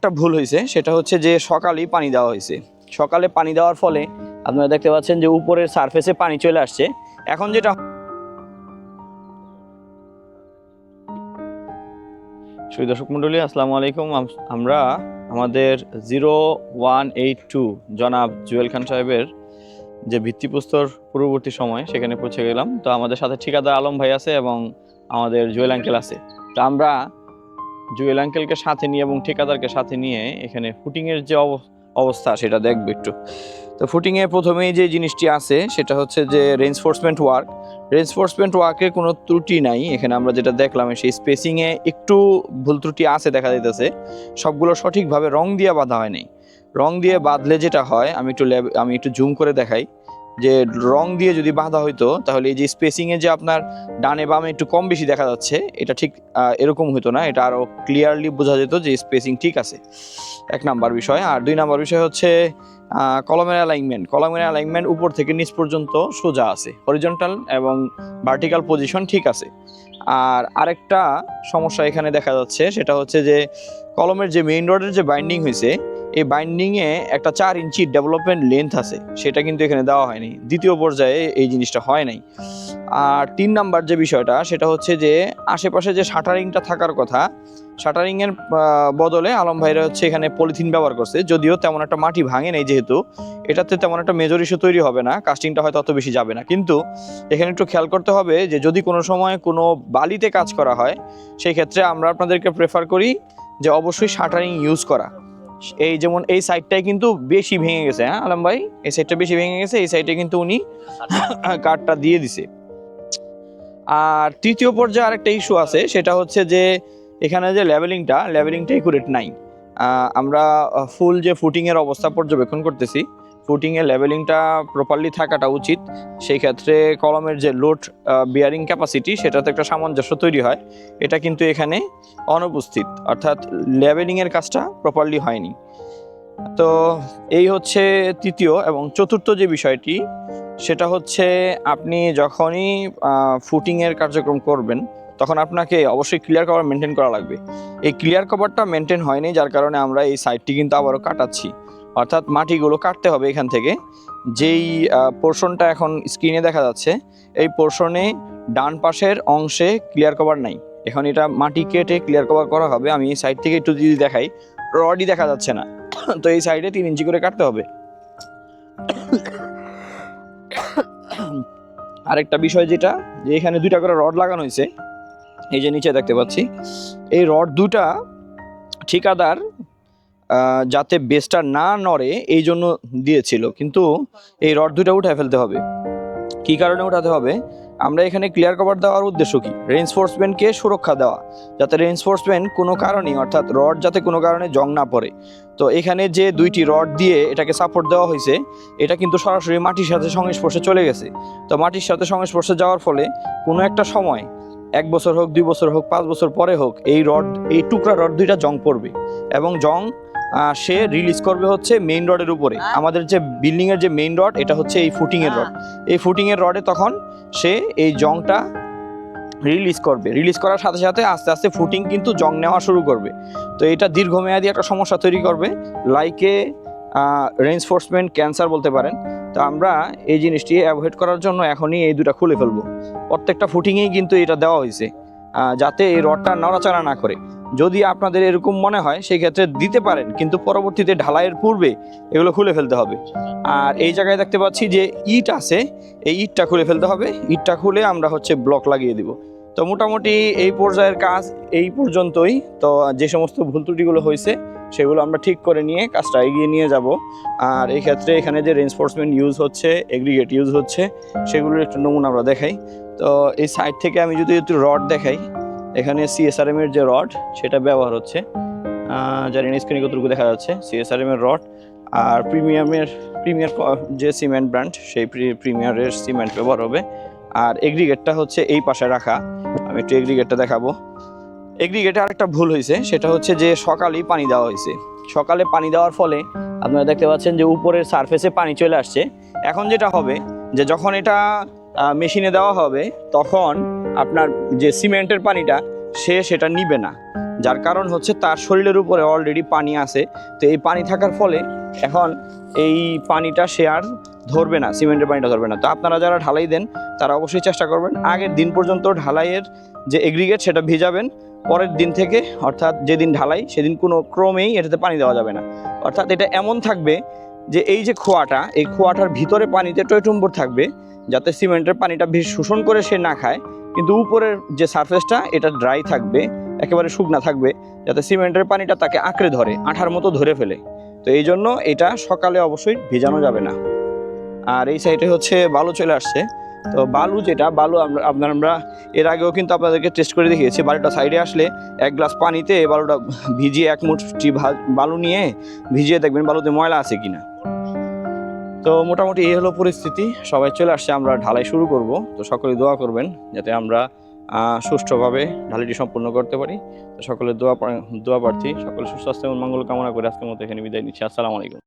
আরেকটা ভুল হয়েছে, সেটা হচ্ছে যে সকালেই পানি দেওয়া হয়েছে। সকালে পানি দেওয়ার ফলে আপনারা দেখতে পাচ্ছেন যে উপরের সারফেসে পানি চলে আসছে। এখন যেটা দর্শক মন্ডলী, আসসালামু আলাইকুম। আমরা আমাদের 0182 জনাব জুয়েল খান সাহেবের যে ভিত্তিপ্রস্তর পূর্ববর্তী সময় সেখানে পৌঁছে গেলাম। তো আমাদের সাথে ঠিকাদার আলম ভাই আছে এবং আমাদের জুয়েল আঙ্কেল আছে। তো আমরা জুয়েল আঙ্কেলকে সাথে নিয়ে এবং ঠিকাদারকে সাথে নিয়ে এখানে ফুটিংয়ের যে অবস্থা সেটা দেখবো একটু। তো ফুটিংয়ে প্রথমেই যে জিনিসটি আছে সেটা হচ্ছে যে রেইনফোর্সমেন্ট ওয়ার্কের কোনো ত্রুটি নাই। এখানে আমরা যেটা দেখলাম সেই স্পেসিংয়ে একটু ভুল ত্রুটি আছে দেখা যাইতেছে। সবগুলো সঠিকভাবে রং দিয়ে বাঁধা হয় নাই। রং দিয়ে বাঁধলে যেটা হয়, আমি একটু জুম করে দেখাই যে রং দিয়ে যদি বাঁধা হইতো তাহলে এই যে স্পেসিংয়ে যে আপনার ডানে বামে একটু কম বেশি দেখা যাচ্ছে, এটা ঠিক এরকম হতো না। এটা আরও ক্লিয়ারলি বোঝা যেত যে স্পেসিং ঠিক আছে, এক নাম্বার বিষয়। আর দুই নাম্বার বিষয় হচ্ছে কলমের অ্যালাইনমেন্ট উপর থেকে নিচ পর্যন্ত সোজা আছে, হরিজন্টাল এবং ভার্টিক্যাল পজিশন ঠিক আছে। আর আরেকটা সমস্যা এখানে দেখা যাচ্ছে সেটা হচ্ছে যে কলমের যে মেইন রডের যে বাইন্ডিং হয়েছে, এই বাইন্ডিংয়ে একটা 4 ইঞ্চি ডেভেলপমেন্ট লেন্থ আছে, সেটা কিন্তু এখানে দেওয়া হয়নি। দ্বিতীয় পর্যায়ে এই জিনিসটা হয় নাই। আর 3 নাম্বার যে বিষয়টা সেটা হচ্ছে যে আশেপাশে যে শাটারিংটা থাকার কথা, শাটারিংয়ের বদলে আলম ভাইরা হচ্ছে এখানে পলিথিন ব্যবহার করছে। যদিও তেমন একটা মাটি ভাঙে নেই, যেহেতু এটাতে তেমন একটা মেজর ইস্যু তৈরি হবে না, কাস্টিংটা হয়তো অত বেশি যাবে না। কিন্তু এখানে একটু খেয়াল করতে হবে যে যদি কোনো সময় কোনো বালিতে কাজ করা হয়, সেই ক্ষেত্রে আমরা আপনাদেরকে প্রেফার করি যে অবশ্যই শাটারিং ইউজ করা। এই যেমন এই সাইডটাই কিন্তু বেশি ভেঙে গেছে। হ্যাঁ আলম ভাই, এই সাইডটা বেশি ভেঙে গেছে, এই সাইডে কিন্তু উনি কাঠটা দিয়ে দিছে। আর তৃতীয় পর্যায়ে আরেকটা ইস্যু আছে, সেটা হচ্ছে যে এখানে যে লেভেলিংটা একুরেট নাই। আমরা ফুল যে ফুটিংয়ের অবস্থা পর্যবেক্ষণ করতেছি, ফুটিংয়ের লেভেলিংটা প্রপারলি থাকাটা উচিত। সেই ক্ষেত্রে কলমের যে লোড বিয়ারিং ক্যাপাসিটি সেটাতে একটা সামঞ্জস্য তৈরি হয়, এটা কিন্তু এখানে অনুপস্থিত, অর্থাৎ লেভেলিংয়ের কাজটা প্রপারলি হয়নি। তো এই হচ্ছে তৃতীয়। এবং চতুর্থ যে বিষয়টি সেটা হচ্ছে আপনি যখনই ফুটিংয়ের কার্যক্রম করবেন তখন আপনাকে অবশ্যই ক্লিয়ার কভার মেনটেন করা লাগবে। এই ক্লিয়ার কভারটা মেনটেন হয়নি, যার কারণে আমরা এই সাইডটি কিন্তু আবারও কাটাচ্ছি। অর্থাৎ মাটিগুলো কাটতে হবে এখান থেকে। যেই পোর্শনটা এখন স্ক্রিনে দেখা যাচ্ছে, এই পোর্শনে ডান পাশের অংশে ক্লিয়ার কভার নাই। এখন এটা মাটি কেটে ক্লিয়ার কভার করা হবে। আমি এই সাইড থেকে একটু যদি দেখাই, রডই দেখা যাচ্ছে না, তো এই সাইডে 3 ইঞ্চি করে কাটতে হবে। আরেকটা বিষয় যেটা, যে এখানে 2টা করে রড লাগানো হয়েছে, এই যে নিচে দেখতে পাচ্ছি, এই রড 2টা ঠিকাদার যাতে বেসটা না নড়ে এই জন্য দিয়েছিল, কিন্তু এই রড 2টা উঠে ফেলতে হবে। কি কারণে উঠাতে হবে? আমরা এখানে ক্লিয়ার কভার দেওয়ার উদ্দেশ্য কি? রেইনফোর্সমেন্টকে সুরক্ষা দেওয়া, যাতে রেইনফোর্সমেন্ট কোনো কারণেই, অর্থাৎ রড যাতে কোনো কারণে জং না পড়ে। তো এখানে যে 2টি রড দিয়ে এটাকে সাপোর্ট দেওয়া হয়েছে, এটা কিন্তু সরাসরি মাটির সাথে সংস্পর্শে চলে গেছে। তো মাটির সাথে সংস্পর্শে যাওয়ার ফলে কোনো একটা সময়, 1 বছর হোক, 2 বছর হোক, 5 বছর পরে হোক, এই টুকরা রড 2টা জং পড়বে এবং জং সে রিলিজ করবে হচ্ছে মেইন রডের উপরে। আমাদের যে বিল্ডিংয়ের যে মেইন রড, এটা হচ্ছে এই ফুটিংয়ের রড। এই ফুটিংয়ের রডে তখন সে এই জংটা রিলিজ করবে। রিলিজ করার সাথে সাথে আস্তে আস্তে ফুটিং কিন্তু জং নেওয়া শুরু করবে। তো এটা দীর্ঘমেয়াদী একটা সমস্যা তৈরি করবে, লাইকে রেইনফোর্সমেন্ট ক্যান্সার বলতে পারেন। তো আমরা এই জিনিসটি অ্যাভয়েড করার জন্য এখনই এই 2টা খুলে ফেলবো। প্রত্যেকটা ফুটিংয়েই কিন্তু এটা দেওয়া হয়েছে, যাতে এই রডটা নড়াচড়া না করে। যদি আপনাদের এরকম মনে হয় সেই ক্ষেত্রে দিতে পারেন, কিন্তু পরবর্তীতে ঢালাইয়ের পূর্বে এগুলো খুলে ফেলতে হবে। আর এই জায়গায় দেখতে পাচ্ছি যে ইট আছে, এই ইটটা খুলে ফেলতে হবে। ইটটা খুলে আমরা হচ্ছে ব্লক লাগিয়ে দিব। তো মোটামুটি এই পর্যায়ের কাজ এই পর্যন্তই। তো যে সমস্ত ভুল ত্রুটিগুলো হয়েছে সেগুলো আমরা ঠিক করে নিয়ে কাজটা এগিয়ে নিয়ে যাব। আর এই ক্ষেত্রে এখানে যে রেইনফোর্সমেন্ট ইউজ হচ্ছে, এগ্রিগেট ইউজ হচ্ছে, সেগুলোর একটু নমুনা আমরা দেখাই। তো এই সাইড থেকে আমি যদি একটু রড দেখাই, এখানে CSRM এর যে রড সেটা ব্যবহার হচ্ছে, জানি না স্ক্রিনে কতটুকু দেখা যাচ্ছে, CSRM এর রড। আর প্রিমিয়ার যে সিমেন্ট ব্র্যান্ড, সেই প্রিমিয়ারের সিমেন্ট ব্যবহার হবে। আর এগ্রিগেটটা হচ্ছে এই পাশে রাখা, আমি একটু এগ্রিগেটটা দেখাবো। এগ্রিগেটে আরেকটা ভুল হয়েছে, সেটা হচ্ছে যে সকালেই পানি দেওয়া হয়েছে। সকালে পানি দেওয়ার ফলে আপনারা দেখতে পাচ্ছেন যে উপরের সারফেসে পানি চলে আসছে। এখন যেটা হবে যে যখন এটা মেশিনে দেওয়া হবে, তখন আপনার যে সিমেন্টের পানিটা সেটা নিবে না। যার কারণ হচ্ছে তার শরীরের উপরে অলরেডি পানি আছে। তো এই পানি থাকার ফলে এখন এই পানিটা সে আর ধরবে না, সিমেন্টের পানিটা ধরবে না। তো আপনারা যারা ঢালাই দেন তারা অবশ্যই চেষ্টা করবেন আগের দিন পর্যন্ত ঢালাইয়ের যে এগ্রিগেট সেটা ভিজাবেন, পরের দিন থেকে অর্থাৎ যেদিন ঢালাই সেদিন কোনো ক্রমেই এটাতে পানি দেওয়া যাবে না। অর্থাৎ এটা এমন থাকবে যে এই যে খোয়াটা, এই খোয়াটার ভিতরে পানিতে টইটুম্বর থাকবে, যাতে সিমেন্টের পানিটা বেশি শোষণ করে সে না খায়, কিন্তু উপরের যে সারফেসটা এটা ড্রাই থাকবে, একেবারে শুকনা থাকবে, যাতে সিমেন্টের পানিটা তাকে আঁকড়ে ধরে, আঠার মতো ধরে ফেলে। তো এই জন্য এটা সকালে অবশ্যই ভিজানো যাবে না। আর এই সাইডে হচ্ছে বালু চলে আসছে। তো বালু যেটা বালু আমরা এর আগেও কিন্তু আপনাদেরকে টেস্ট করে দেখিয়েছি। বালুটা সাইডে আসলে 1 গ্লাস পানিতে বালুটা ভিজিয়ে 1 মুঠি বালু নিয়ে ভিজিয়ে দেখবেন বালুতে ময়লা আছে কিনা। তো মোটামুটি এই হলো পরিস্থিতি, সবাই চলে আসছে, আমরা ঢালাই শুরু করব। তো সকলে দোয়া করবেন যাতে আমরা সুষ্ঠুভাবে ঢালাইটি সম্পূর্ণ করতে পারি। তো সকলে দোয়া প্রার্থী, সকলে সুস্বাস্থ্য এবং মঙ্গল কামনা করে আজকের মতো এখানে বিদায় নিচ্ছি। আসসালামু আলাইকুম।